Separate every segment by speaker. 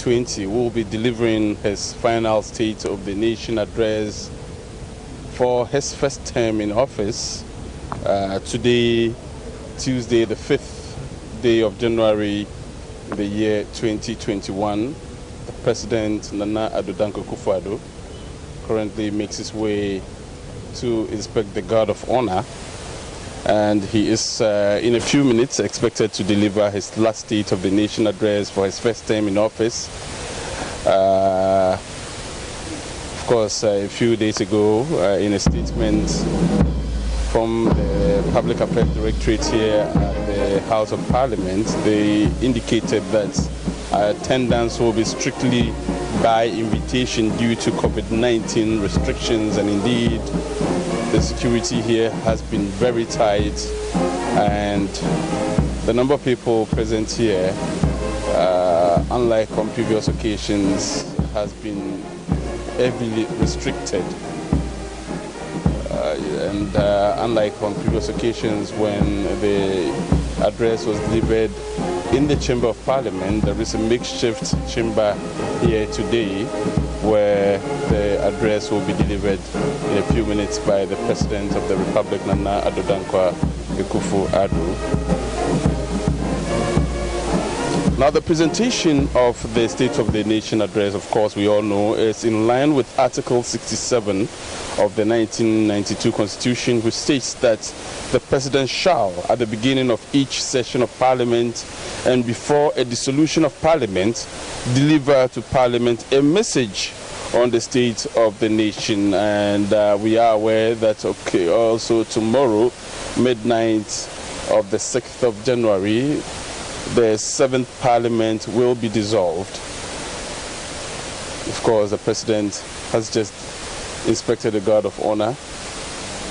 Speaker 1: 2020 will be delivering his final State of the Nation address for his first term in office. Today, Tuesday, the 5th day of January, the year 2021, the President Nana Addo Addo currently makes his way to inspect the Guard of Honor, and he is in a few minutes expected to deliver his last State of the Nation address for his first term in office. Of course, a few days ago, in a statement from the Public Affairs Directorate here at the House of Parliament, they indicated that attendance will be strictly by invitation due to COVID-19 restrictions, and indeed the security here has been very tight, and the number of people present here, unlike on previous occasions, has been heavily restricted. Unlike on previous occasions when the address was delivered in the Chamber of Parliament, there is a makeshift chamber here today where the address will be delivered in a few minutes by the President of the Republic, Nana Addo Addo. Now, the presentation of the State of the Nation address, of course, we all know, is in line with Article 67 of the 1992 Constitution, which states that the President shall, at the beginning of each session of Parliament and before a dissolution of Parliament, deliver to Parliament a message on the state of the nation. And we are aware that, also tomorrow, midnight of the 6th of January, the 7th Parliament will be dissolved. Of course, the President has just inspected the Guard of Honor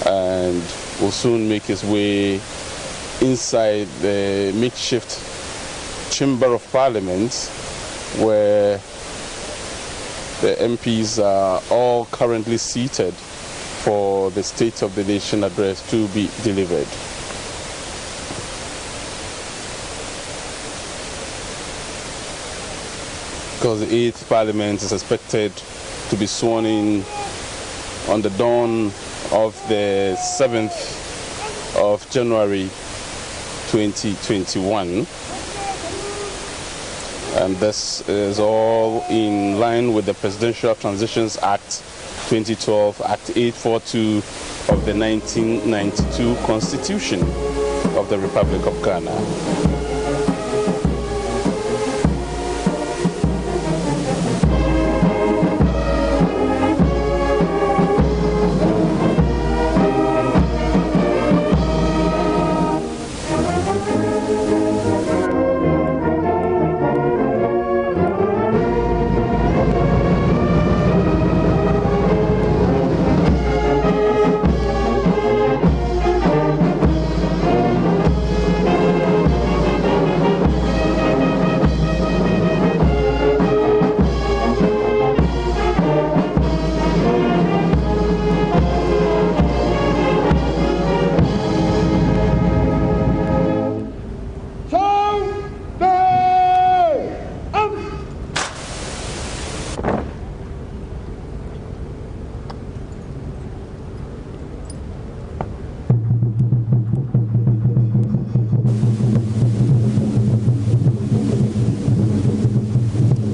Speaker 1: and will soon make his way inside the makeshift Chamber of Parliament, where the MPs are all currently seated for the State of the Nation address to be delivered. Because the 8th Parliament is expected to be sworn in on the dawn of the 7th of January 2021. And this is all in line with the Presidential Transitions Act 2012, Act 842 of the 1992 Constitution of the Republic of Ghana.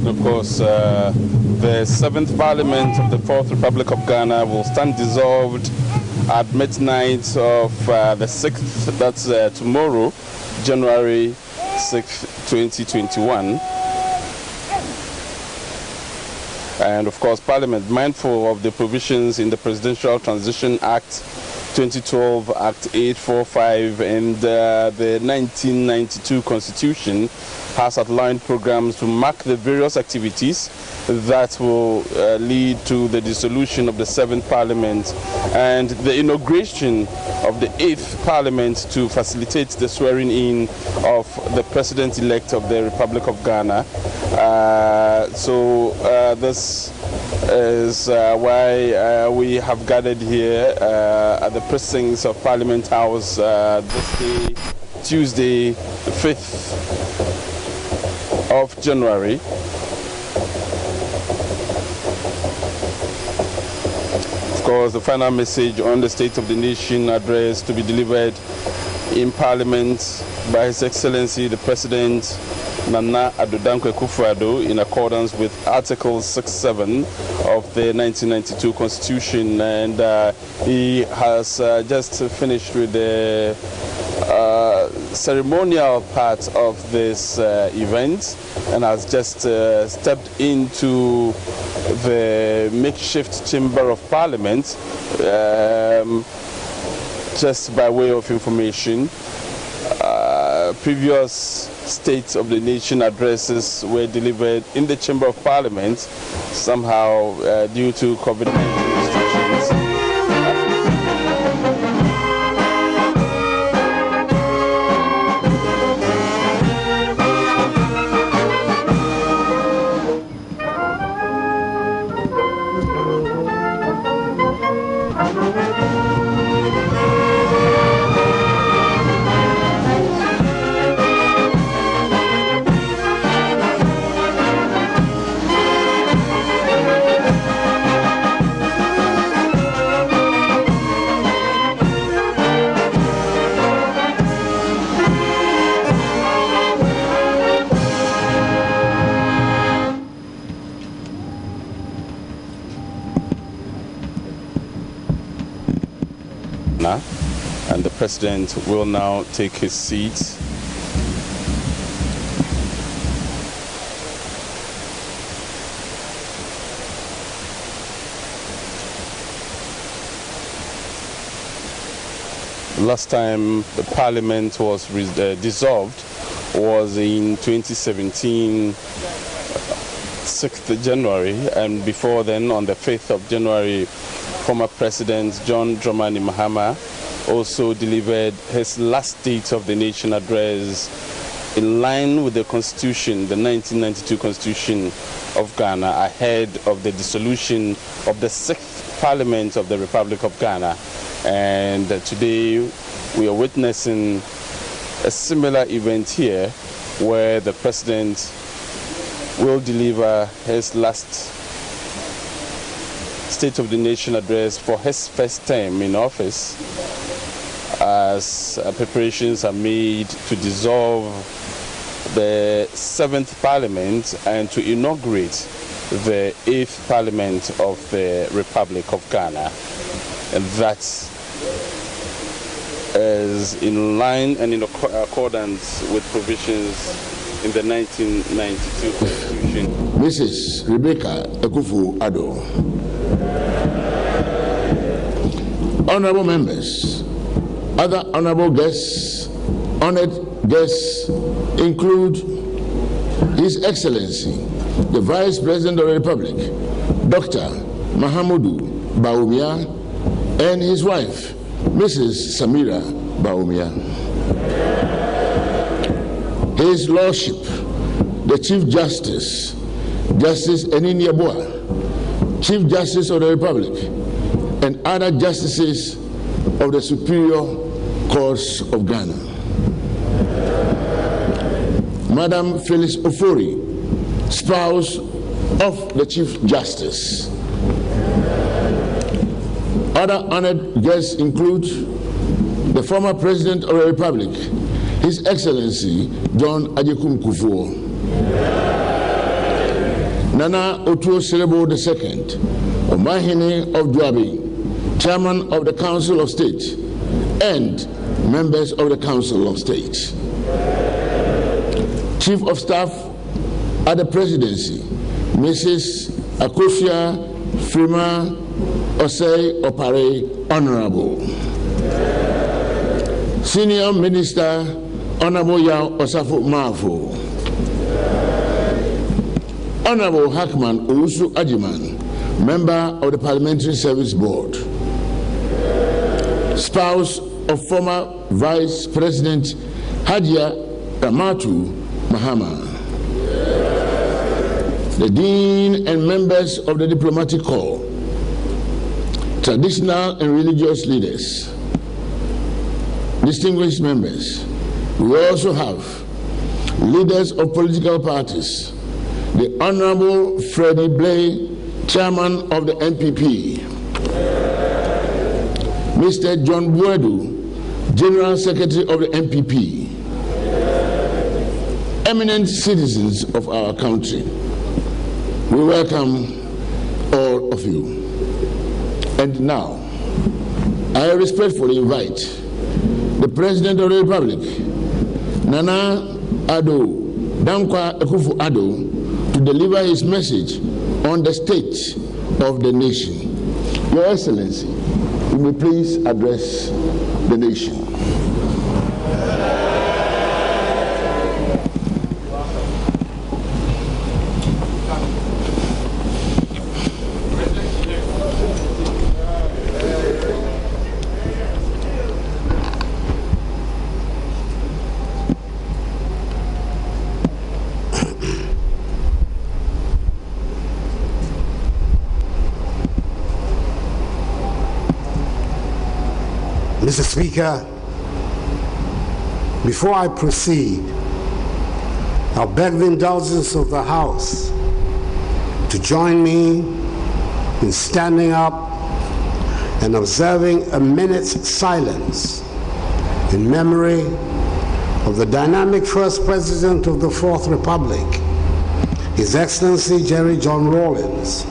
Speaker 1: Of course, the 7th Parliament of the 4th Republic of Ghana will stand dissolved at midnight of the 6th, that's tomorrow, January 6th, 2021. And of course, Parliament, mindful of the provisions in the Presidential Transition Act 2012, Act 845, and the 1992 Constitution, has outlined programs to mark the various activities that will lead to the dissolution of the 7th Parliament and the inauguration of the 8th Parliament to facilitate the swearing in of the President-elect of the Republic of Ghana. This is why we have gathered here at the precincts of Parliament House this day, Tuesday, the 5th of January, course, the final message on the State of the Nation address to be delivered in Parliament by His Excellency the President Nana Addo Akufo-Addo in accordance with Article 67 of the 1992 Constitution, and he has just finished with the ceremonial part of this event and has just stepped into the makeshift chamber of Parliament. Just by way of information, previous State of the Nation addresses were delivered in the Chamber of Parliament, somehow due to COVID-19 restrictions. And the President will now take his seat. Last time the Parliament was dissolved was in 2017, 6th January, and before then, on the 5th of January, former President John Dramani Mahama also delivered his last State of the Nation address in line with the Constitution, the 1992 Constitution of Ghana, ahead of the dissolution of the 6th Parliament of the Republic of Ghana. And today we are witnessing a similar event here where the President will deliver his last State of the Nation address for his first term in office, as preparations are made to dissolve the 7th Parliament and to inaugurate the 8th Parliament of the Republic of Ghana. And that is in line and in accordance with provisions in the 1992 Constitution.
Speaker 2: Mrs. Rebecca Akufo-Addo. Honorable members, other honorable guests, honored guests include His Excellency, the Vice President of the Republic, Dr. Mahamudu Bawumia, and his wife, Mrs. Samira Bawumia. His Lordship, the Chief Justice, Justice Enini Yeboah, Chief Justice of the Republic, and other justices of the Superior Courts of Ghana. Madam Phyllis Ofori, spouse of the Chief Justice. Other honored guests include the former President of the Republic, His Excellency John Agyekum Kufuor, Nana Otuo Serebo II, Omahini of Dwabi, Chairman of the Council of State, and members of the Council of State. Chief of Staff at the Presidency, Mrs. Akofia Frima Osei Opare, Honorable. Senior Minister, Honorable Yao Osafo Mafo. Honorable Hackman Owusu Ajiman, Member of the Parliamentary Service Board. Spouse of former Vice President Hadia Ramatu Mahama. The Dean and members of the Diplomatic Corps, traditional and religious leaders, distinguished members. We also have leaders of political parties, the Honorable Freddie Blay, Chairman of the NPP, Mr. John Buedu, General Secretary of the MPP, eminent citizens of our country, we welcome all of you. And now, I respectfully invite the President of the Republic, Nana Addo, Dankwa Akufo-Addo, to deliver his message on the state of the nation. Your Excellency, you may please address the nation.
Speaker 3: Mr. Speaker, before I proceed, I'll beg the indulgence of the House to join me in standing up and observing a minute's silence in memory of the dynamic first President of the Fourth Republic, His Excellency Jerry John Rawlings,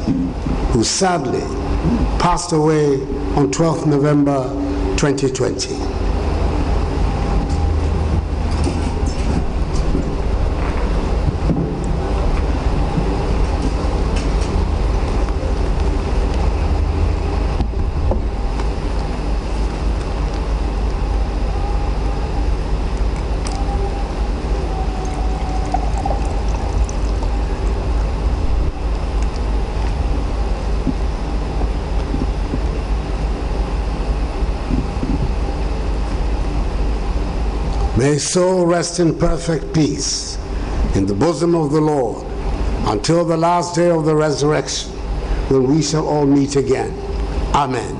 Speaker 3: who sadly passed away on 12th November 2020. May his soul rest in perfect peace in the bosom of the Lord until the last day of the resurrection, when we shall all meet again. Amen.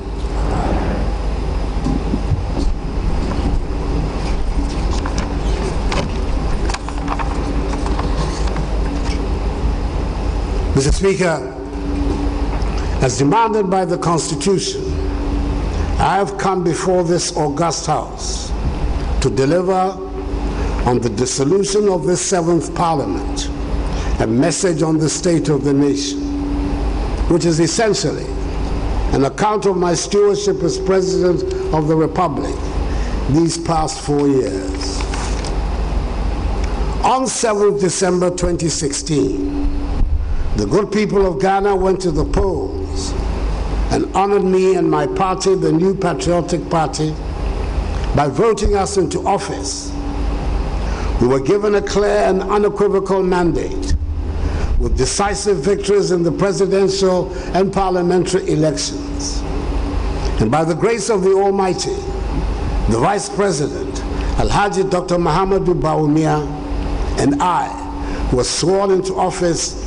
Speaker 3: Mr. Speaker, as demanded by the Constitution, I have come before this august House to deliver on the dissolution of this 7th Parliament a message on the state of the nation, which is essentially an account of my stewardship as President of the Republic these past 4 years. On 7th December 2016, the good people of Ghana went to the polls and honored me and my party, the New Patriotic Party, by voting us into office. We were given a clear and unequivocal mandate with decisive victories in the presidential and parliamentary elections. And by the grace of the Almighty, the Vice President, Alhaji Dr. Mahamudu Bawumia, and I were sworn into office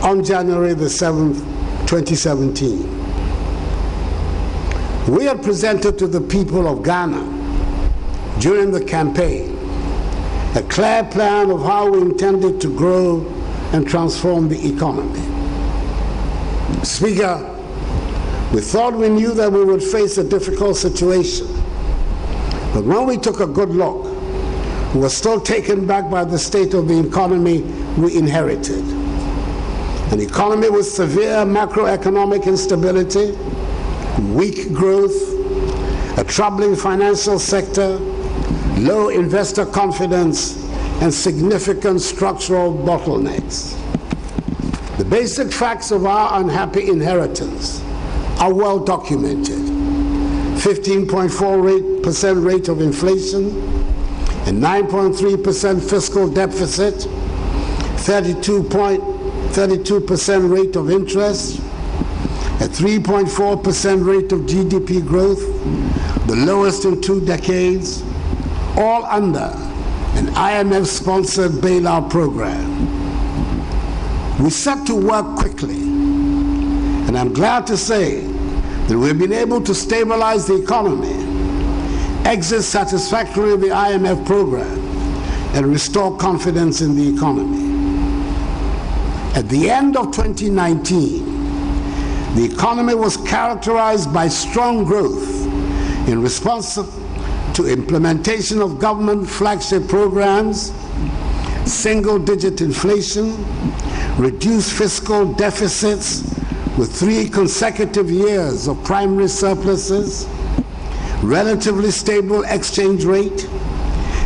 Speaker 3: on January the 7th, 2017. We had presented to the people of Ghana during the campaign a clear plan of how we intended to grow and transform the economy. Speaker, we thought we knew that we would face a difficult situation, but when we took a good look, we were still taken back by the state of the economy we inherited. An economy with severe macroeconomic instability, weak growth, a troubling financial sector, low investor confidence, and significant structural bottlenecks. The basic facts of our unhappy inheritance are well documented. 15.4% rate of inflation, a 9.3% fiscal deficit, 32% rate of interest, a 3.4% rate of GDP growth, the lowest in 2 decades, all under an IMF-sponsored bailout program. We set to work quickly, and I'm glad to say that we've been able to stabilize the economy, exit satisfactorily the IMF program, and restore confidence in the economy. At the end of 2019, the economy was characterized by strong growth in response to implementation of government flagship programs, single-digit inflation, reduced fiscal deficits with 3 consecutive years of primary surpluses, relatively stable exchange rate,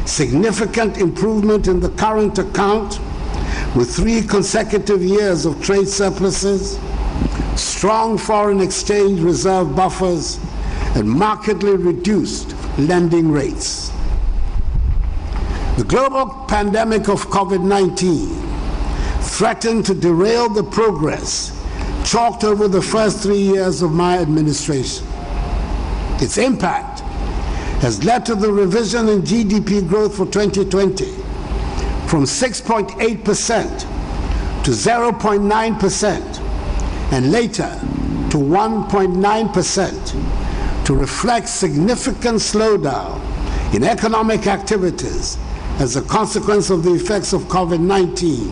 Speaker 3: significant improvement in the current account with 3 consecutive years of trade surpluses, strong foreign exchange reserve buffers, and markedly reduced lending rates. The global pandemic of COVID-19 threatened to derail the progress chalked over the first 3 years of my administration. Its impact has led to the revision in GDP growth for 2020 from 6.8% to 0.9% and later to 1.9% to reflect significant slowdown in economic activities as a consequence of the effects of COVID-19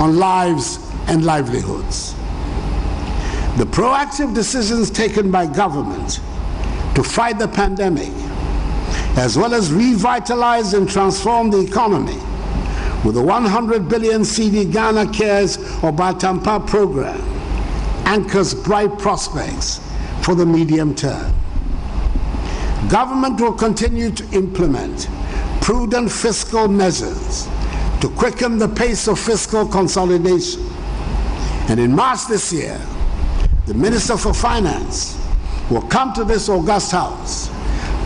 Speaker 3: on lives and livelihoods. The proactive decisions taken by government to fight the pandemic, as well as revitalize and transform the economy with the 100 billion CD Ghana Cares or Batampa program, anchors bright prospects for the medium term. Government will continue to implement prudent fiscal measures to quicken the pace of fiscal consolidation. And in March this year, the Minister for Finance will come to this august house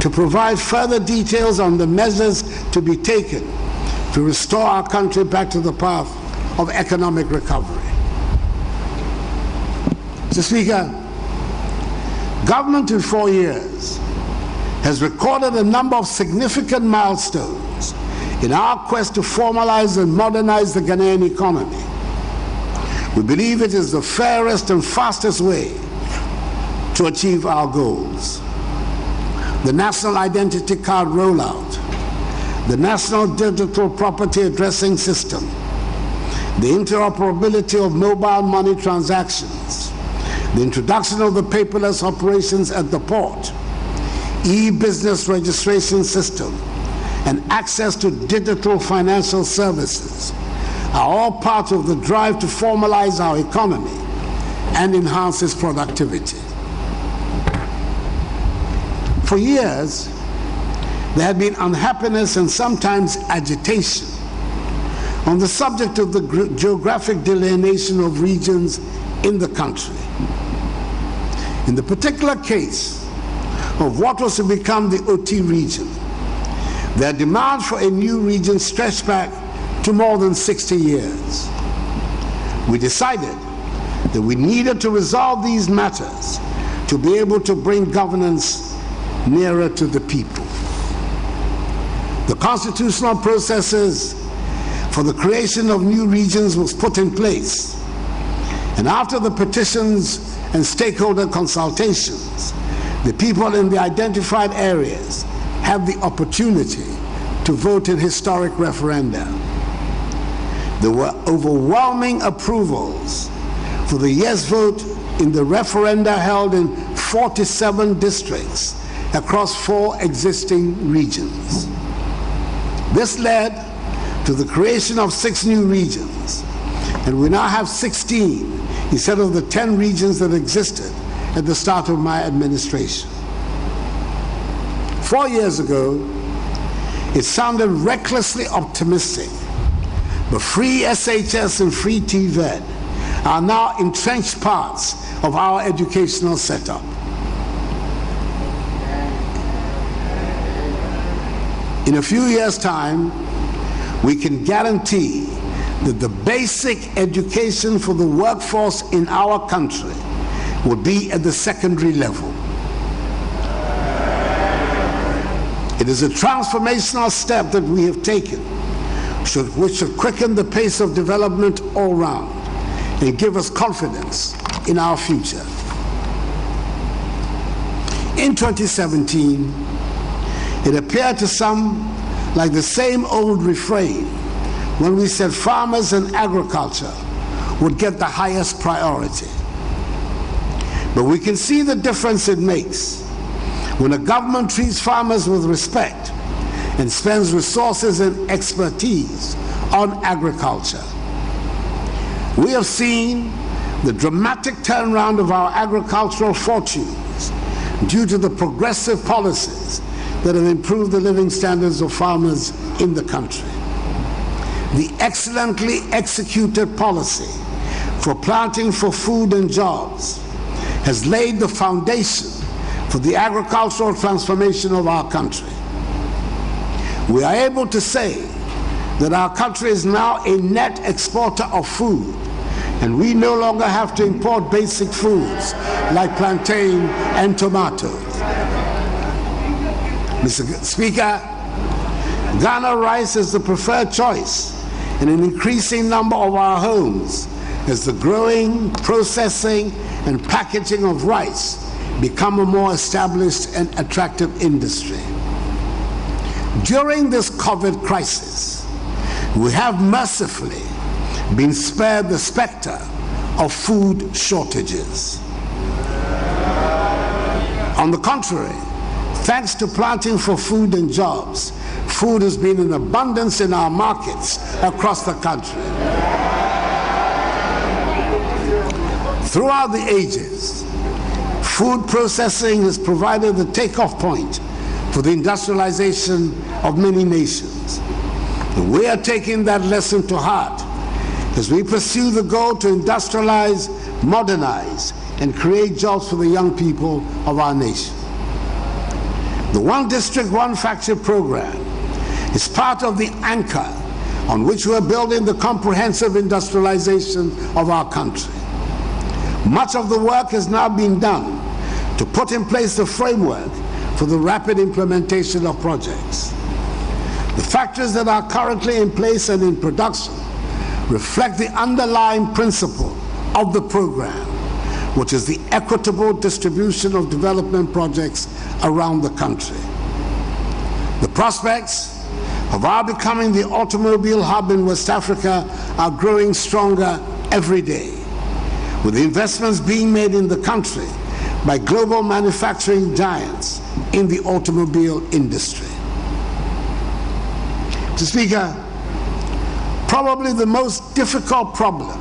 Speaker 3: to provide further details on the measures to be taken to restore our country back to the path of economic recovery. Mr. Speaker, government in 4 years has recorded a number of significant milestones in our quest to formalize and modernize the Ghanaian economy. We believe it is the fairest and fastest way to achieve our goals. The National Identity Card rollout, the National Digital Property Addressing System, the interoperability of mobile money transactions, the introduction of the paperless operations at the port, e-business registration system, and access to digital financial services are all part of the drive to formalize our economy and enhance its productivity. For years, there had been unhappiness and sometimes agitation on the subject of the geographic delineation of regions in the country. In the particular case of what was to become the OT region, their demand for a new region stretched back to more than 60 years. We decided that we needed to resolve these matters to be able to bring governance nearer to the people. The constitutional processes for the creation of new regions was put in place, and after the petitions and stakeholder consultations, the people in the identified areas have the opportunity to vote in historic referenda. There were overwhelming approvals for the yes vote in the referenda held in 47 districts across 4 existing regions. This led to the creation of 6 new regions, and we now have 16 instead of the 10 regions that existed at the start of my administration. 4 years ago, it sounded recklessly optimistic, but free SHS and free TVET are now entrenched parts of our educational setup. In a few years' time, we can guarantee that the basic education for the workforce in our country will be at the secondary level. It is a transformational step that we have taken, which should quicken the pace of development all round and give us confidence in our future. In 2017, it appeared to some like the same old refrain when we said farmers and agriculture would get the highest priority. But we can see the difference it makes When a government treats farmers with respect and spends resources and expertise on agriculture. We have seen the dramatic turnaround of our agricultural fortunes due to the progressive policies that have improved the living standards of farmers in the country. The excellently executed policy for planting for food and jobs has laid the foundation for the agricultural transformation of our country. We are able to say that our country is now a net exporter of food, and we no longer have to import basic foods like plantain and tomatoes. Mr. Speaker, Ghana rice is the preferred choice in an increasing number of our homes as the growing, processing, and packaging of rice become a more established and attractive industry. During this COVID crisis, we have mercifully been spared the specter of food shortages. On the contrary, thanks to planting for food and jobs, food has been in abundance in our markets across the country. Throughout the ages, food processing has provided the takeoff point for the industrialization of many nations. And we are taking that lesson to heart as we pursue the goal to industrialize, modernize, and create jobs for the young people of our nation. The One District, One Factory program is part of the anchor on which we are building the comprehensive industrialization of our country. Much of the work has now been done to put in place the framework for the rapid implementation of projects. The factors that are currently in place and in production reflect the underlying principle of the program, which is the equitable distribution of development projects around the country. The prospects of our becoming the automobile hub in West Africa are growing stronger every day, with investments being made in the country by global manufacturing giants in the automobile industry. Mr. Speaker, probably the most difficult problem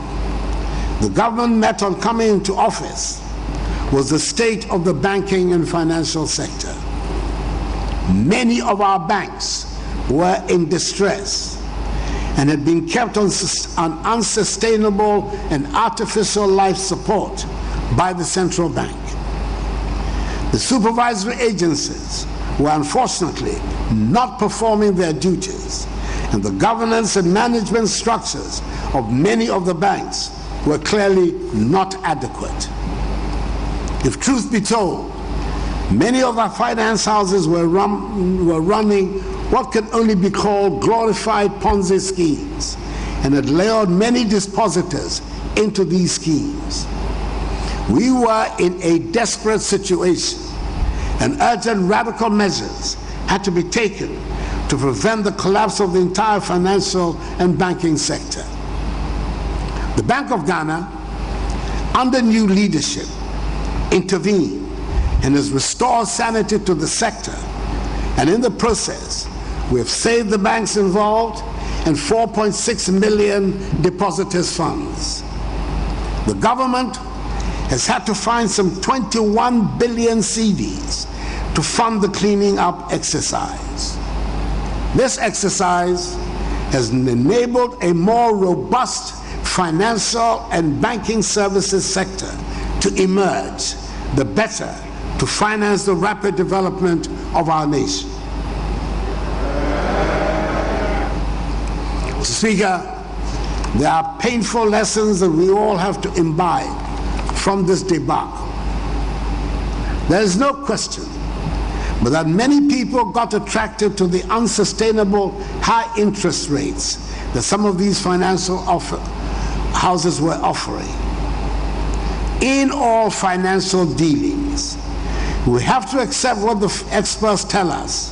Speaker 3: the government met on coming into office was the state of the banking and financial sector. Many of our banks were in distress and had been kept on unsustainable and artificial life support by the central bank. The supervisory agencies were unfortunately not performing their duties, and the governance and management structures of many of the banks were clearly not adequate. If truth be told, many of our finance houses were running what can only be called glorified Ponzi schemes, and had lured many depositors into these schemes. We were in a desperate situation, and urgent radical measures had to be taken to prevent the collapse of the entire financial and banking sector. The Bank of Ghana, under new leadership, intervened and has restored sanity to the sector, and in the process, we have saved the banks involved and 4.6 million depositors' funds. The government has had to find some 21 billion cedis to fund the cleaning up exercise. This exercise has enabled a more robust financial and banking services sector to emerge, the better to finance the rapid development of our nation. Mr. Speaker, there are painful lessons that we all have to imbibe from this debacle. There is no question but that many people got attracted to the unsustainable high interest rates that some of these financial houses were offering. In all financial dealings, we have to accept what the experts tell us,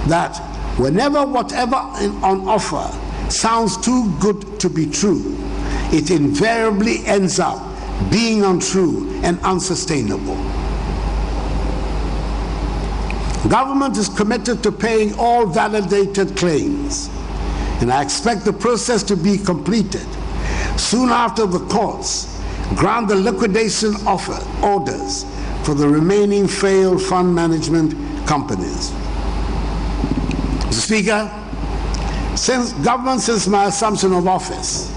Speaker 3: that whenever whatever on offer sounds too good to be true, it invariably ends up being untrue and unsustainable. Government is committed to paying all validated claims, and I expect the process to be completed soon after the courts grant the liquidation orders for the remaining failed fund management companies. Mr. Speaker, since my assumption of office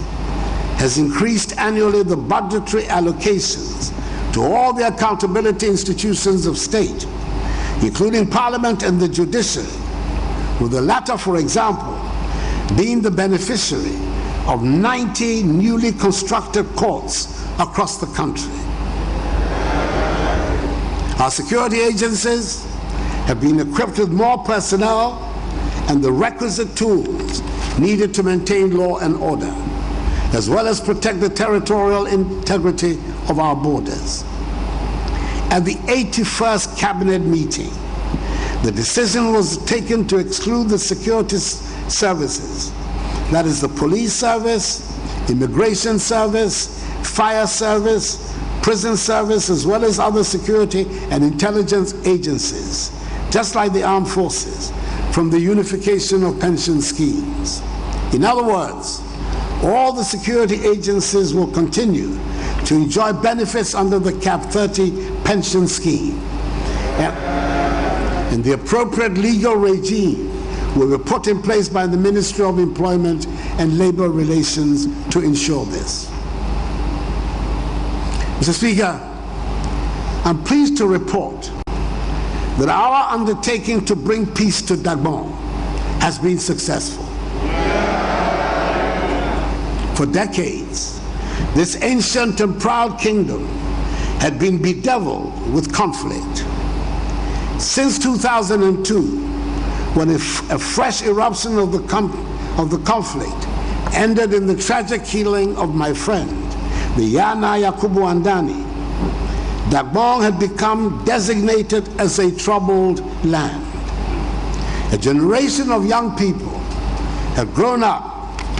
Speaker 3: has increased annually the budgetary allocations to all the accountability institutions of state, including Parliament and the judiciary, with the latter, for example, being the beneficiary of 90 newly constructed courts across the country. Our security agencies have been equipped with more personnel and the requisite tools needed to maintain law and order, as well as protect the territorial integrity of our borders. At the 81st Cabinet meeting, the decision was taken to exclude the security services, that is the police service, immigration service, fire service, prison service, as well as other security and intelligence agencies, just like the armed forces, from the unification of pension schemes. In other words, all the security agencies will continue to enjoy benefits under the Cap 30 pension scheme. And the appropriate legal regime will be put in place by the Ministry of Employment and Labor Relations to ensure this. Mr. Speaker, I'm pleased to report that our undertaking to bring peace to Dagbon has been successful. For decades, this ancient and proud kingdom had been bedeviled with conflict. Since 2002, when a fresh eruption of the conflict ended in the tragic killing of my friend, the Yana Yakubu Andani, Dagbon had become designated as a troubled land. A generation of young people have grown up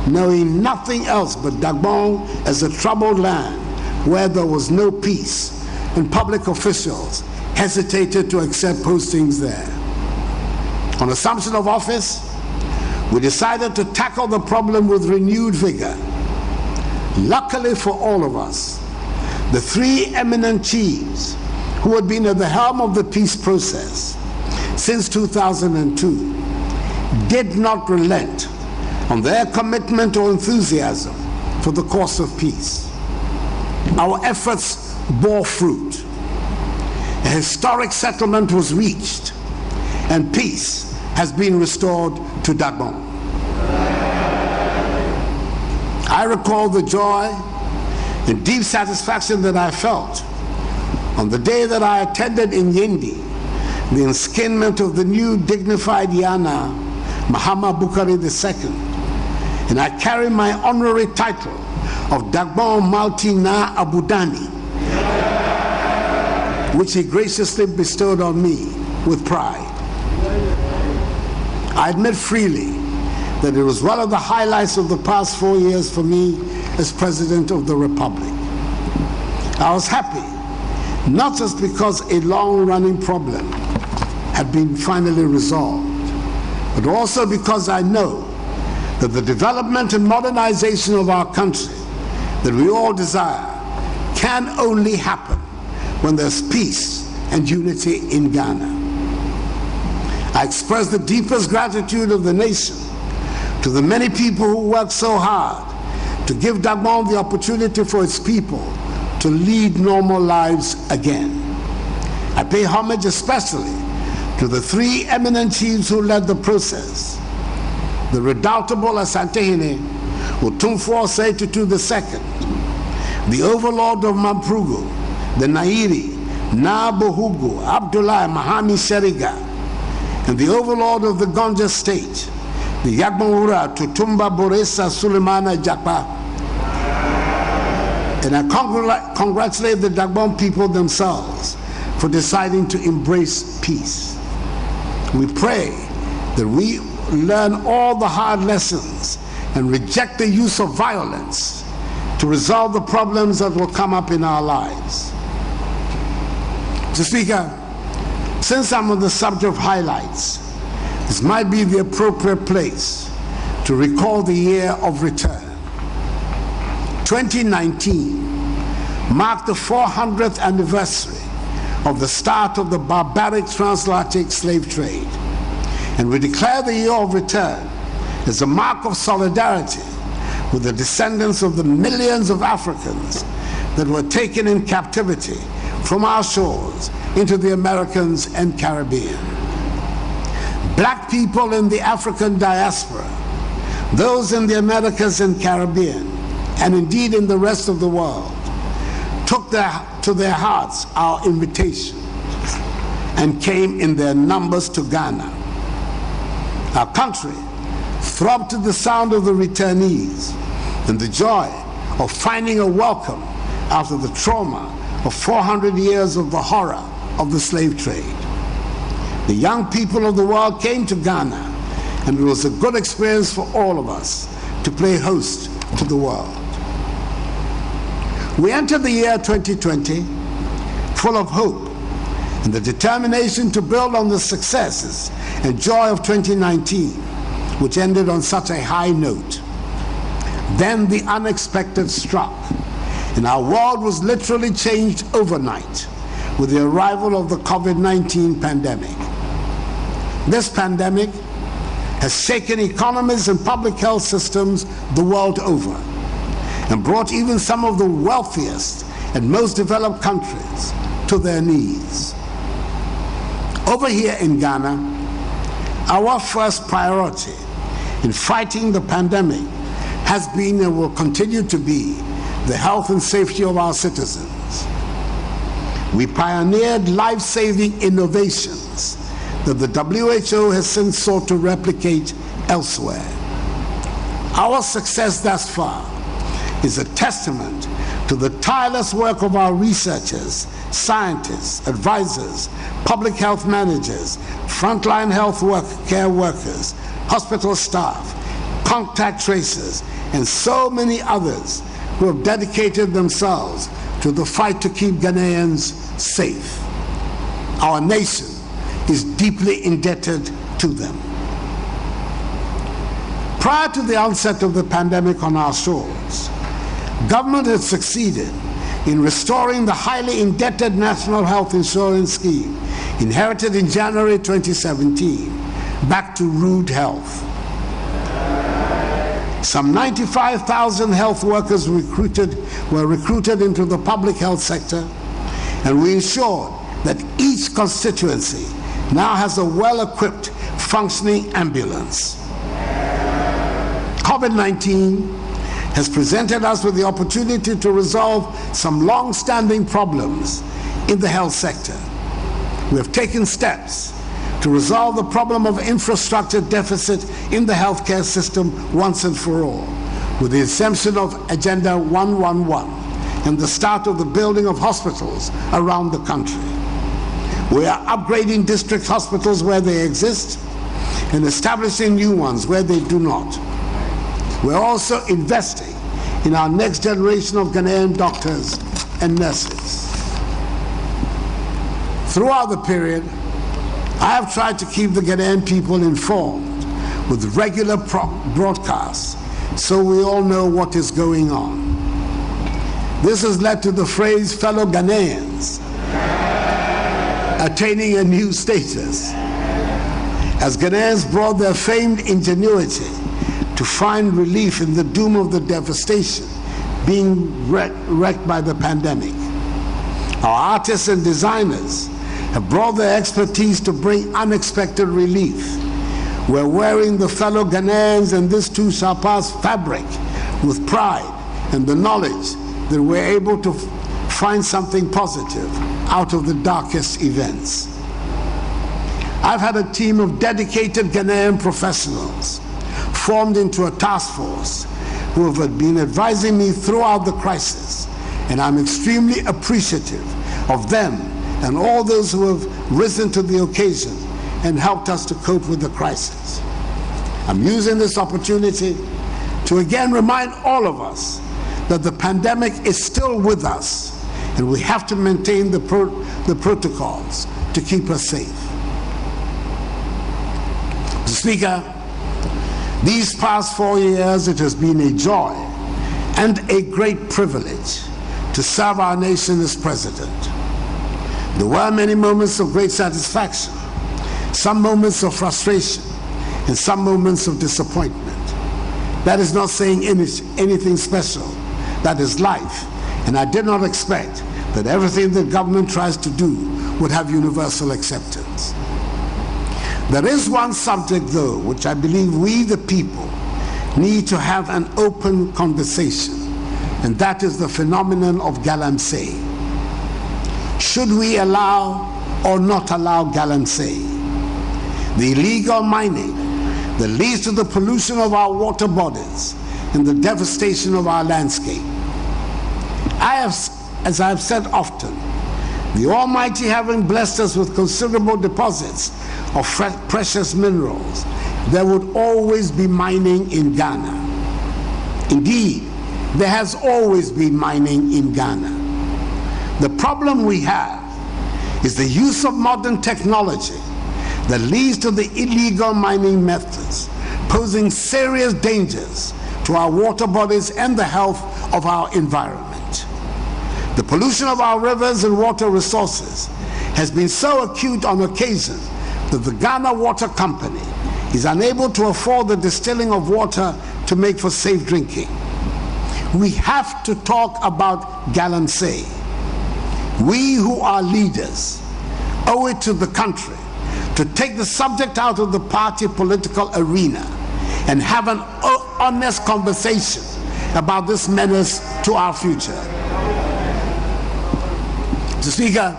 Speaker 3: knowing nothing else but Dagbon as a troubled land where there was no peace, and public officials hesitated to accept postings there. On assumption of office, we decided to tackle the problem with renewed vigor. Luckily for all of us, the three eminent chiefs who had been at the helm of the peace process since 2002 did not relent on their commitment or enthusiasm for the cause of peace. Our efforts bore fruit. A historic settlement was reached, and peace has been restored to Dagbon. I recall the joy and deep satisfaction that I felt on the day that I attended in Yindi the enskinment of the new dignified Yana, Muhammad Bukhari II, and I carry my honorary title of Dagbon Malti Na Abudani, which he graciously bestowed on me with pride. I admit freely that it was one of the highlights of the past 4 years for me as President of the Republic. I was happy, not just because a long-running problem had been finally resolved, but also because I know that the development and modernization of our country that we all desire can only happen when there's peace and unity in Ghana. I express the deepest gratitude of the nation to the many people who worked so hard to give Dagbon the opportunity for its people to lead normal lives again. I pay homage especially to the three eminent chiefs who led the process: the redoubtable Asantehene Otumfuo Osei Tutu II, the overlord of Mamprugo, the Nairi Na Bohugu Abdullah Mahami Sheriga, and the overlord of the Gonja state, the Yagbonwura Tutumba Boresa Sulemana Japa. And I congratulate the Dagbon people themselves for deciding to embrace peace. We pray that we learn all the hard lessons and reject the use of violence to resolve the problems that will come up in our lives. Mr. Speaker, Since I'm on the subject of highlights, this might be the appropriate place to recall the year of return. 2019 marked the 400th anniversary of the start of the barbaric transatlantic slave trade, and we declare the year of return as a mark of solidarity with the descendants of the millions of Africans that were taken in captivity from our shores into the Americas and Caribbean. Black people in the African diaspora, those in the Americas and Caribbean, and indeed in the rest of the world, took to their hearts our invitation and came in their numbers to Ghana. Our country throbbed to the sound of the returnees and the joy of finding a welcome after the trauma of 400 years of the horror of the slave trade. The young people of the world came to Ghana, and it was a good experience for all of us to play host to the world. We entered the year 2020 full of hope and the determination to build on the successes and joy of 2019, which ended on such a high note. Then the unexpected struck, and our world was literally changed overnight with the arrival of the COVID-19 pandemic. This pandemic has shaken economies and public health systems the world over and brought even some of the wealthiest and most developed countries to their knees. Over here in Ghana, our first priority in fighting the pandemic has been and will continue to be the health and safety of our citizens. We pioneered life-saving innovations that the WHO has since sought to replicate elsewhere. Our success thus far is a testament to the tireless work of our researchers, scientists, advisors, public health managers, frontline health care workers, hospital staff, contact tracers, and so many others who have dedicated themselves to the fight to keep Ghanaians safe. Our nation is deeply indebted to them. Prior to the onset of the pandemic on our shores, government had succeeded in restoring the highly indebted National Health Insurance Scheme, inherited in January 2017, back to rude health. Some 95,000 health workers were recruited into the public health sector, and we ensured that each constituency now has a well-equipped, functioning ambulance. COVID-19 has presented us with the opportunity to resolve some long-standing problems in the health sector. We have taken steps to resolve the problem of infrastructure deficit in the healthcare system once and for all, with the inception of Agenda 111 and the start of the building of hospitals around the country. We are upgrading district hospitals where they exist and establishing new ones where they do not. We're also investing in our next generation of Ghanaian doctors and nurses. Throughout the period, I have tried to keep the Ghanaian people informed with regular broadcasts so we all know what is going on. This has led to the phrase fellow Ghanaians attaining a new status, as Ghanaians brought their famed ingenuity to find relief in the doom of the devastation being wreaked by the pandemic. Our artists and designers have brought their expertise to bring unexpected relief. We're wearing the fellow Ghanaians and this too shall pass fabric with pride and the knowledge that we're able to find something positive out of the darkest events. I've had a team of dedicated Ghanaian professionals formed into a task force who have been advising me throughout the crisis, and I'm extremely appreciative of them and all those who have risen to the occasion and helped us to cope with the crisis. I'm using this opportunity to again remind all of us that the pandemic is still with us, and we have to maintain the protocols to keep us safe. Mr. Speaker, these past 4 years it has been a joy and a great privilege to serve our nation as president. There were many moments of great satisfaction, some moments of frustration, and some moments of disappointment. That is not saying anything special. That is life, and I did not expect that everything the government tries to do would have universal acceptance. There is one subject, though, which I believe we, the people, need to have an open conversation, and that is the phenomenon of galamsey. Should we allow or not allow galamsey? The illegal mining that leads to the pollution of our water bodies and the devastation of our landscape. As I have said often, the Almighty having blessed us with considerable deposits of precious minerals, there would always be mining in Ghana. Indeed, there has always been mining in Ghana. The problem we have is the use of modern technology that leads to the illegal mining methods, posing serious dangers to our water bodies and the health of our environment. The pollution of our rivers and water resources has been so acute on occasion that the Ghana Water Company is unable to afford the distilling of water to make for safe drinking. We have to talk about galamsey. We who are leaders owe it to the country to take the subject out of the party political arena and have an honest conversation about this menace to our future. Mr. Speaker,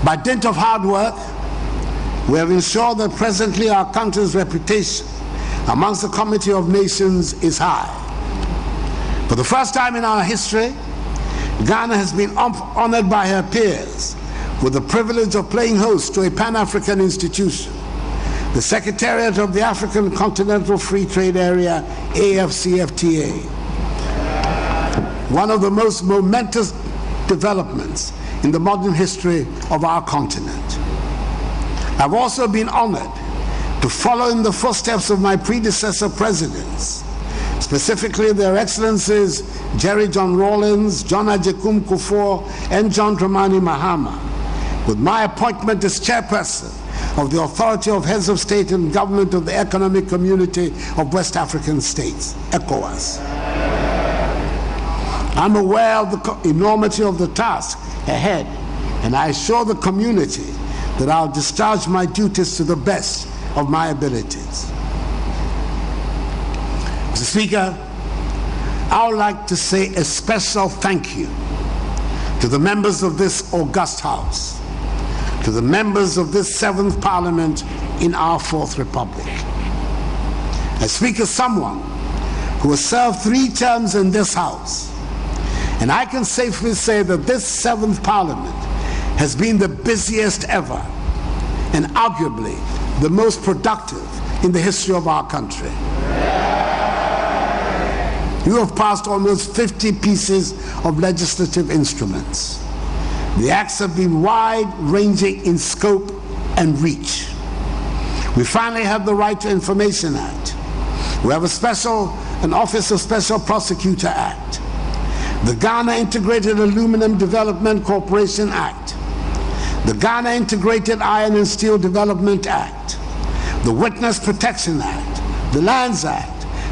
Speaker 3: by dint of hard work, we have ensured that presently our country's reputation amongst the Committee of Nations is high. For the first time in our history, Ghana has been honored by her peers with the privilege of playing host to a Pan-African institution, the Secretariat of the African Continental Free Trade Area, AFCFTA. One of the most momentous developments in the modern history of our continent. I've also been honored to follow in the footsteps of my predecessor presidents, specifically their excellencies Jerry John Rawlings, John Agyekum Kufuor, and John Dramani Mahama, with my appointment as chairperson of the Authority of Heads of State and Government of the Economic Community of West African States, ECOWAS. I'm aware of the enormity of the task ahead, and I assure the community that I'll discharge my duties to the best of my abilities. Mr. Speaker, I would like to say a special thank you to the members of this august House, to the members of this 7th Parliament in our 4th Republic. I speak as someone who has served 3 terms in this House, and I can safely say that this 7th Parliament has been the busiest ever and arguably the most productive in the history of our country. You have passed almost 50 pieces of legislative instruments. The acts have been wide-ranging in scope and reach. We finally have the Right to Information Act. We have an Office of Special Prosecutor Act. The Ghana Integrated Aluminum Development Corporation Act. The Ghana Integrated Iron and Steel Development Act. The Witness Protection Act. The Lands Act.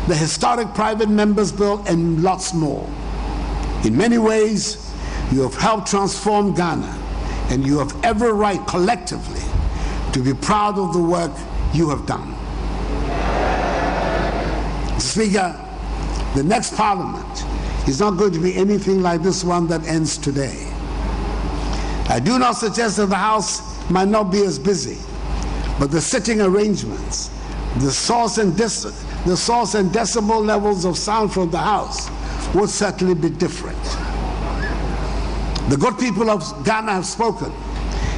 Speaker 3: The Historic Private Members Bill, and lots more. In many ways, you have helped transform Ghana, and you have every right collectively to be proud of the work you have done. Speaker, the next Parliament is not going to be anything like this one that ends today. I do not suggest that the House might not be as busy, but the sitting arrangements, the source and decibel levels of sound from the House would certainly be different. The good people of Ghana have spoken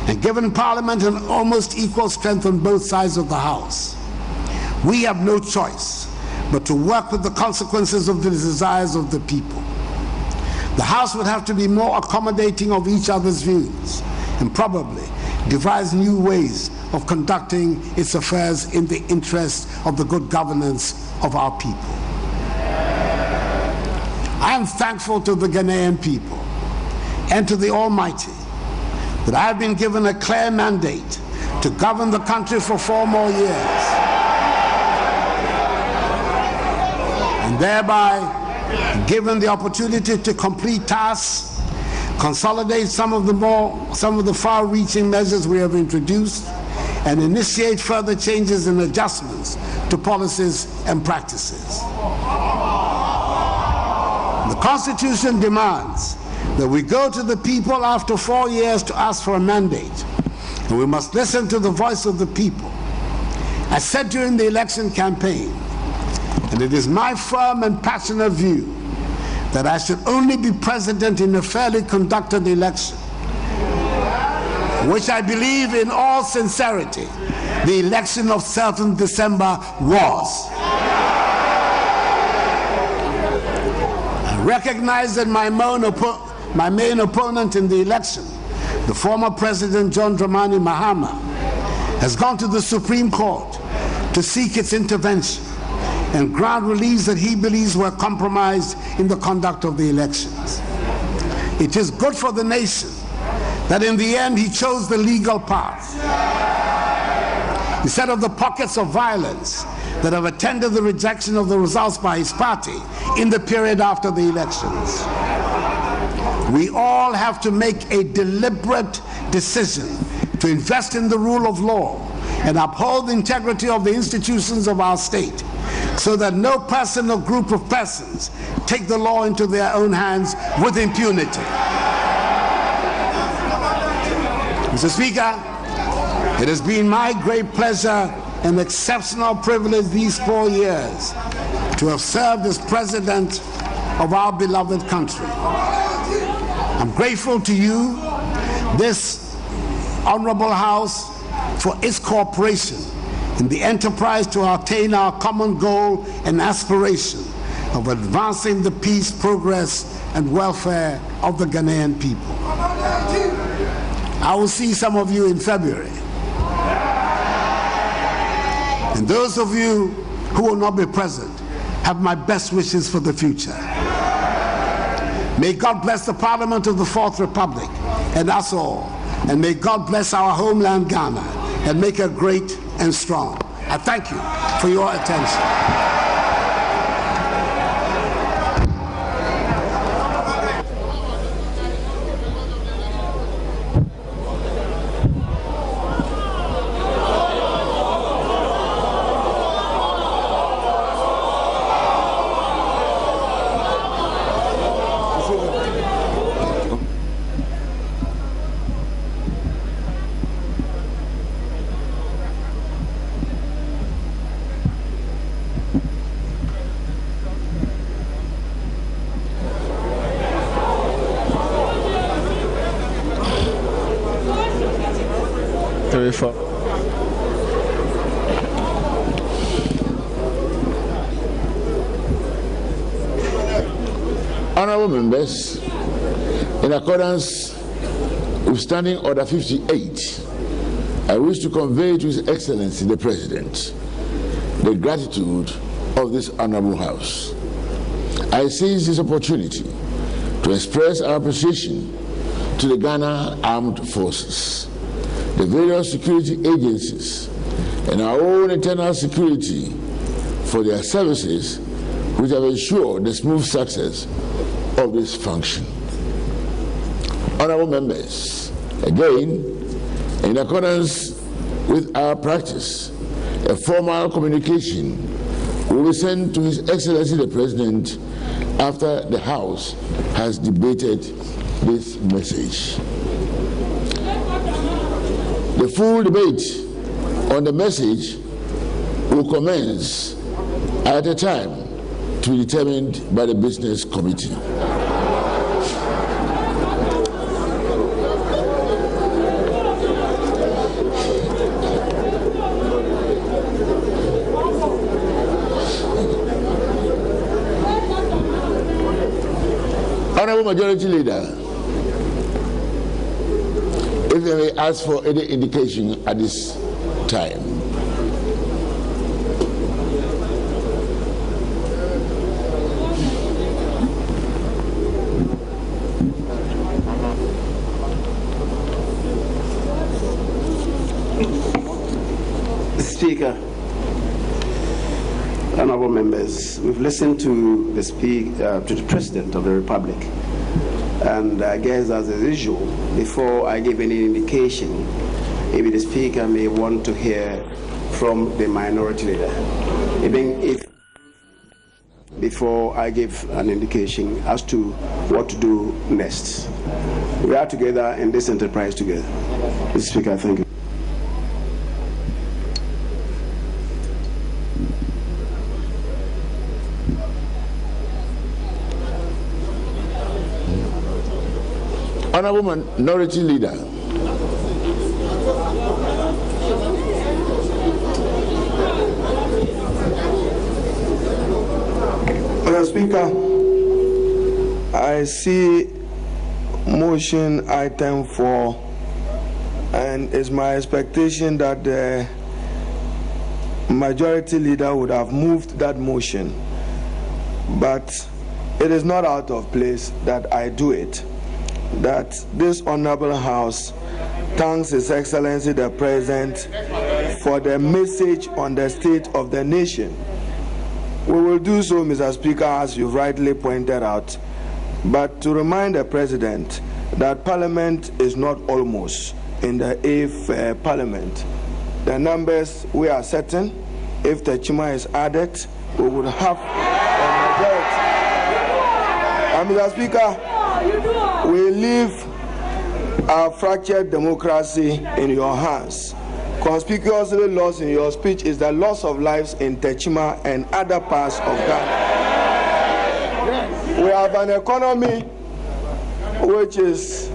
Speaker 3: and given Parliament an almost equal strength on both sides of the House. We have no choice but to work with the consequences of the desires of the people. The House would have to be more accommodating of each other's views and probably devise new ways of conducting its affairs in the interest of the good governance of our people. I am thankful to the Ghanaian people and to the Almighty that I have been given a clear mandate to govern the country for 4 more years, and thereby given the opportunity to complete tasks, consolidate some of the far-reaching measures we have introduced, and initiate further changes and adjustments to policies and practices. The Constitution demands that we go to the people after 4 years to ask for a mandate, and we must listen to the voice of the people. I said during the election campaign, and it is my firm and passionate view, that I should only be president in a fairly conducted election, which I believe in all sincerity the election of 7th December was. I recognize that my main opponent in the election, the former President John Dramani Mahama, has gone to the Supreme Court to seek its intervention and grant reliefs that he believes were compromised in the conduct of the elections. It is good for the nation that in the end he chose the legal path, instead of the pockets of violence that have attended the rejection of the results by his party in the period after the elections. We all have to make a deliberate decision to invest in the rule of law and uphold the integrity of the institutions of our state, so that no person or group of persons take the law into their own hands with impunity. Mr. Speaker, it has been my great pleasure and exceptional privilege these 4 years to have served as president of our beloved country. I'm grateful to you, this honorable House, for its cooperation in the enterprise to attain our common goal and aspiration of advancing the peace, progress, and welfare of the Ghanaian people. I will see some of you in February. And those of you who will not be present, have my best wishes for the future. May God bless the Parliament of the Fourth Republic and us all. And may God bless our homeland Ghana and make it great and strong. I thank you for your attention.
Speaker 2: Honorable members, in accordance with Standing Order 58, I wish to convey to His Excellency the President the gratitude of this Honorable House. I seize this opportunity to express our appreciation to the Ghana Armed Forces, the various security agencies, and our own internal security for their services which have ensured the smooth success of this function. Honorable members, again, in accordance with our practice, a formal communication will be sent to His Excellency the President after the House has debated this message. The full debate on the message will commence at a time to be determined by the Business Committee. Honorable Majority Leader, If I may ask for any indication at this time.
Speaker 4: Speaker, honorable members, we've listened to the President of the Republic, and I guess as usual, before I give any indication, maybe the Speaker may want to hear from the minority leader, even if before I give an indication as to what to do next. We are together in this enterprise together. Mr. Speaker, thank you.
Speaker 2: Honorable Minority Leader.
Speaker 5: Mr. Speaker, I see motion item 4, and it's my expectation that the majority leader would have moved that motion, but it is not out of place that I do it. That this honorable house thanks His Excellency the President for the message on the state of the nation. We will do so, Mr. Speaker, as you rightly pointed out, but to remind the President that Parliament is not almost in the 8th Parliament. The numbers we are certain, if the Chima is added, we would have a majority. And Mr. Speaker, we leave our fractured democracy in your hands. Conspicuously lost in your speech is the loss of lives in Techima and other parts of Ghana. We have an economy which is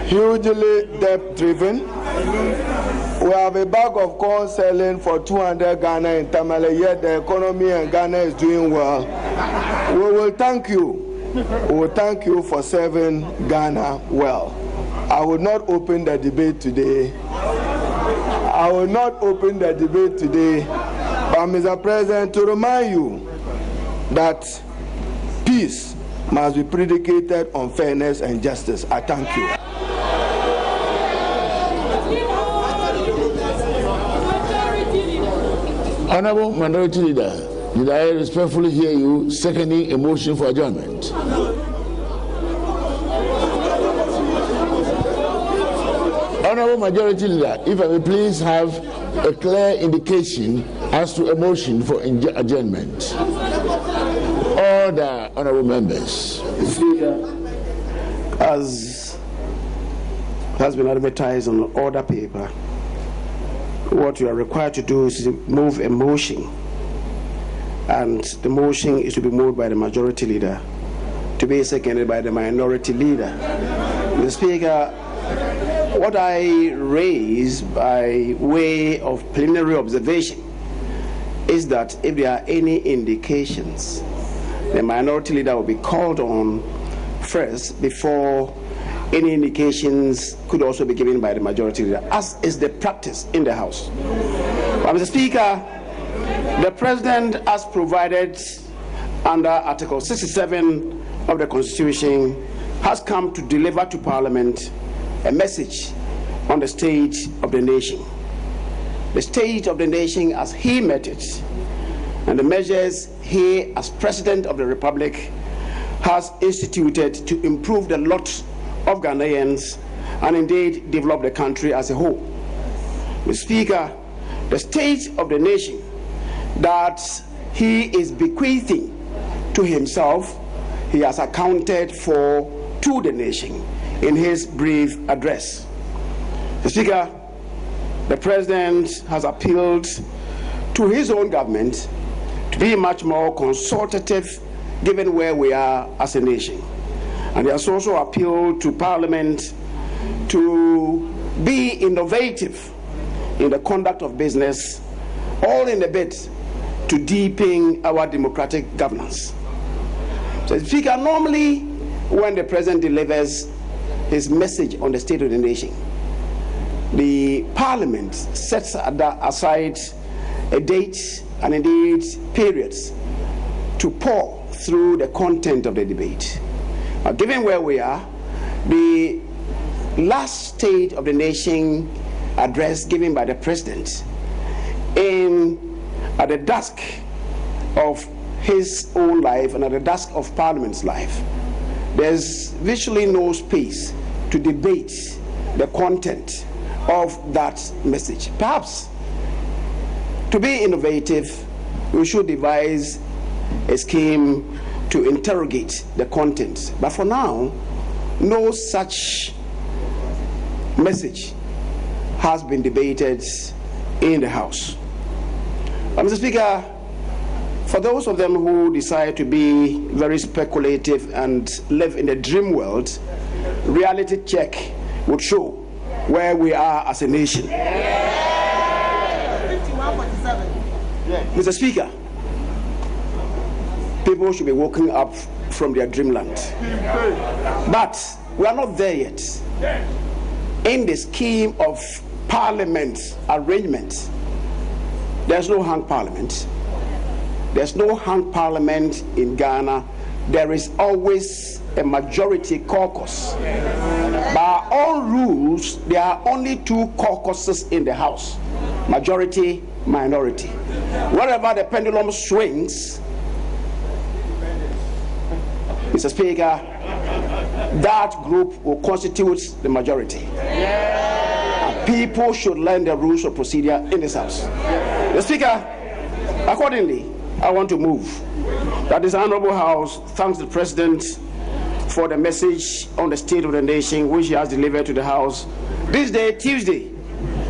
Speaker 5: hugely debt-driven. We have a bag of corn selling for 200 Ghana in Tamale, yet the economy in Ghana is doing well. We will thank you. We will thank you for serving Ghana well. I will not open the debate today. I will not open the debate today, but Mr. President, to remind you that peace must be predicated on fairness and justice. I thank you.
Speaker 2: Honorable Minority Leader, did I respectfully hear you seconding a motion for adjournment? Honorable Majority Leader, if I may please have a clear indication as to a motion for adjournment. Order, honorable members.
Speaker 4: Speaker, as has been advertised on the order paper, what you are required to do is to move a motion, and the motion is to be moved by the majority leader, to be seconded by the minority leader. Mr. Speaker, what I raise by way of preliminary observation is that if there are any indications, the minority leader will be called on first before any indications could also be given by the majority leader, as is the practice in the House. But Mr. Speaker, the President has provided under Article 67 of the Constitution has come to deliver to Parliament a message on the state of the nation. The state of the nation as he met it, and the measures he, as President of the Republic, has instituted to improve the lot of Ghanaians and indeed develop the country as a whole. Mr. Speaker, the state of the nation that he is bequeathing to himself, he has accounted for to the nation in his brief address. Mr. Speaker, the President has appealed to his own government to be much more consultative given where we are as a nation. And he has also appealed to Parliament to be innovative in the conduct of business, all in a bid to deepen our democratic governance. So, Speaker, normally when the President delivers his message on the state of the nation, the Parliament sets aside a date and indeed periods to pore through the content of the debate. Now, given where we are, the last State of the Nation address given by the President at the dusk of his own life and at the dusk of Parliament's life, there's virtually no space to debate the content of that message. Perhaps, to be innovative, we should devise a scheme to interrogate the content. But for now, no such message has been debated in the House. Mr. Speaker, for those of them who decide to be very speculative and live in a dream world, reality check would show where we are as a nation. Mr. Speaker, people should be waking up from their dreamland. But we are not there yet. In the scheme of Parliament arrangement, there's no hung Parliament. There's no hung Parliament in Ghana. There is always a majority caucus. By our own rules, there are only two caucuses in the House: majority, minority. Wherever the pendulum swings, Mr. Speaker, that group will constitute the majority. People should learn the rules of procedure in this House. Mr. Speaker, accordingly, I want to move that this Honorable House thanks the President for the message on the State of the Nation which he has delivered to the House this day, Tuesday,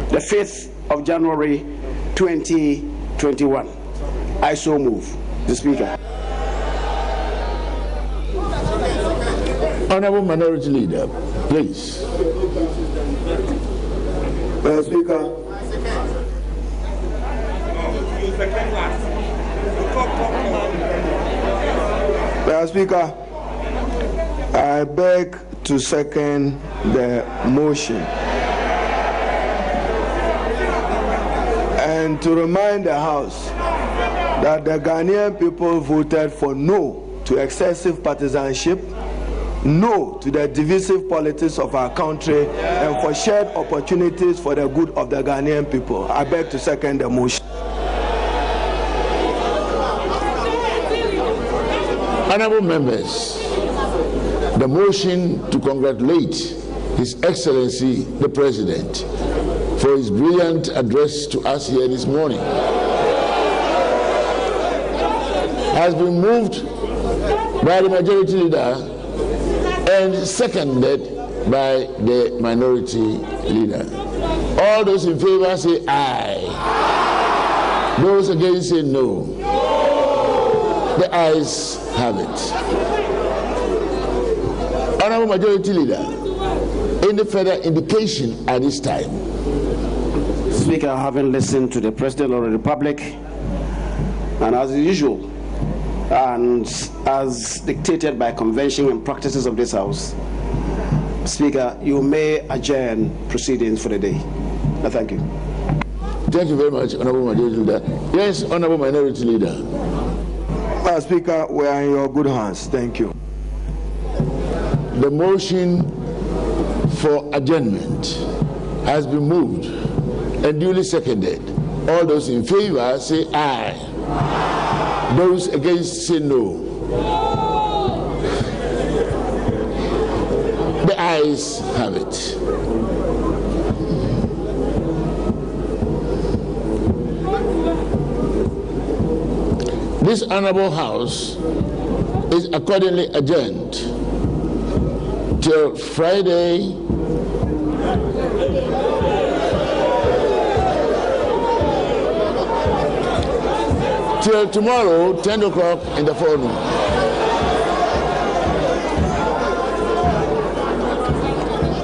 Speaker 4: the 5th of January 2021. I so move. Mr. Speaker.
Speaker 2: Honorable Minority Leader, please.
Speaker 5: Mr. Speaker. Mr. Speaker, I beg to second the motion and to remind the House that the Ghanaian people voted for no to excessive partisanship, no to the divisive politics of our country, and for shared opportunities for the good of the Ghanaian people. I beg to second the motion.
Speaker 2: Honorable members, the motion to congratulate His Excellency the President for his brilliant address to us here this morning has been moved by the Majority Leader and seconded by the Minority Leader. All those in favor say aye. Those against say no. The ayes have it. Honorable Majority Leader, any further indication at this time?
Speaker 4: Speaker, having listened to the President of the Republic, and as usual, and as dictated by convention and practices of this House, Speaker, you may adjourn proceedings for the day. Thank you.
Speaker 2: Thank you very much, Honorable Majority Leader. Yes, Honorable Minority Leader.
Speaker 5: Speaker, we are in your good hands. Thank you.
Speaker 2: The motion for adjournment has been moved and duly seconded. All those in favor say aye. Those against say no. The ayes have it. This Honorable House is accordingly adjourned till Friday, till tomorrow, 10 o'clock in the forenoon.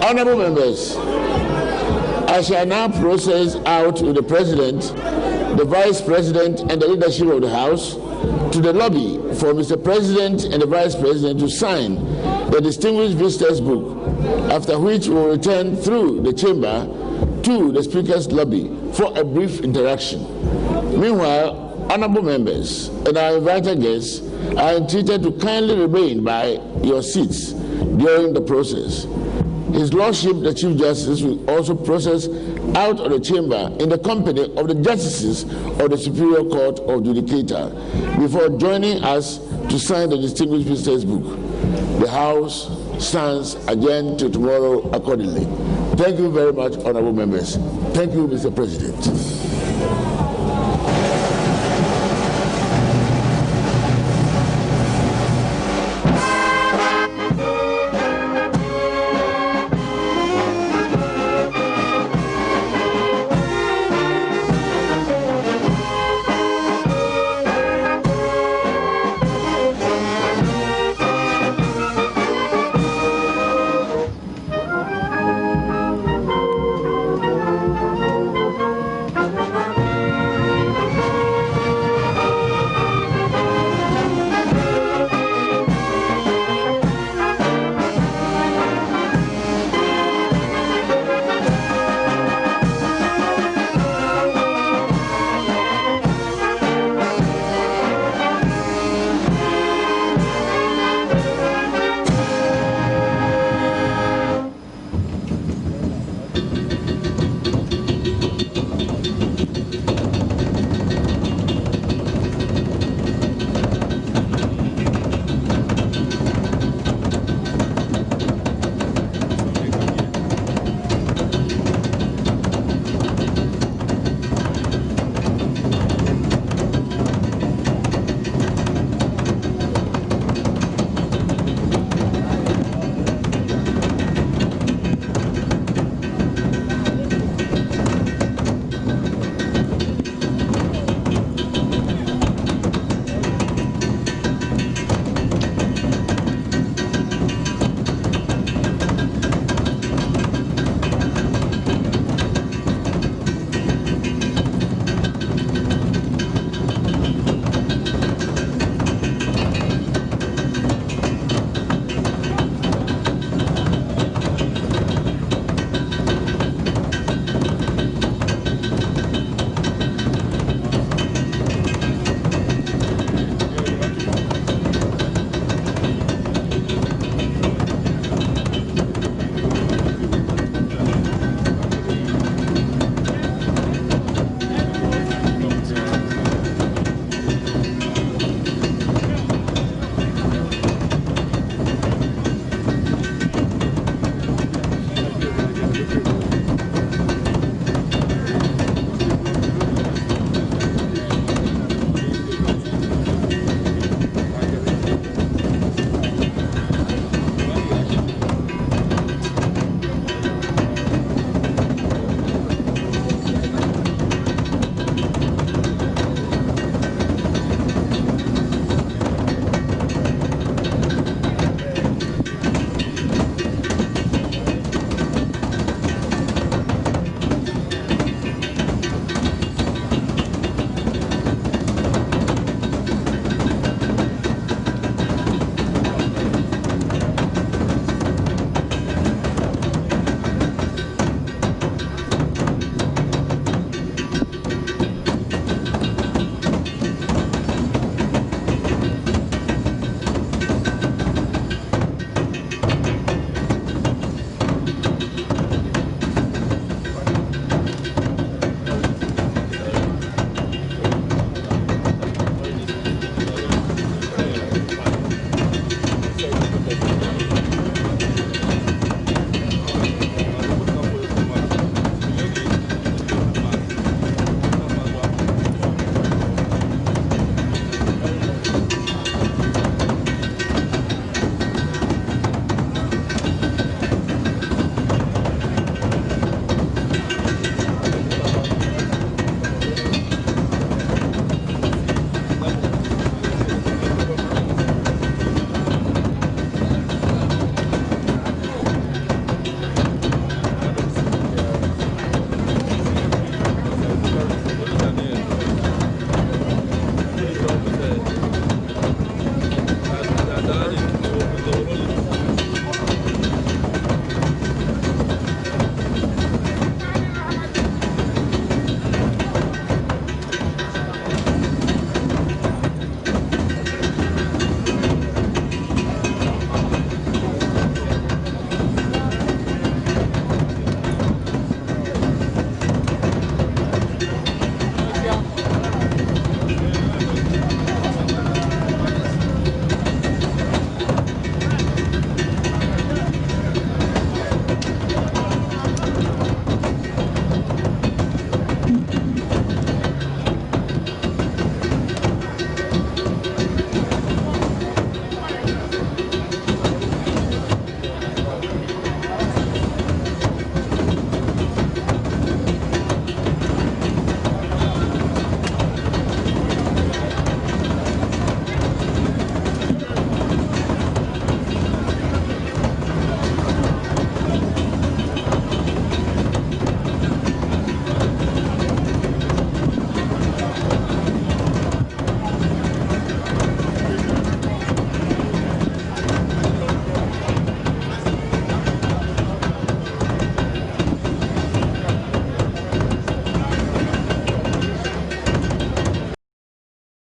Speaker 2: Honorable members, I shall now process out with the President, the Vice President, and the leadership of the House to the lobby for Mr. President and the Vice President to sign the Distinguished Visitors Book, after which we will return through the chamber to the Speaker's lobby for a brief interaction. Meanwhile, honorable members and our invited guests are entreated to kindly remain by your seats during the process. His Lordship, the Chief Justice, will also process out of the chamber in the company of the Justices of the Superior Court of Judicature before joining us to sign the Distinguished Visitors Book. The House stands adjourned to tomorrow accordingly. Thank you very much, honorable members. Thank you, Mr. President.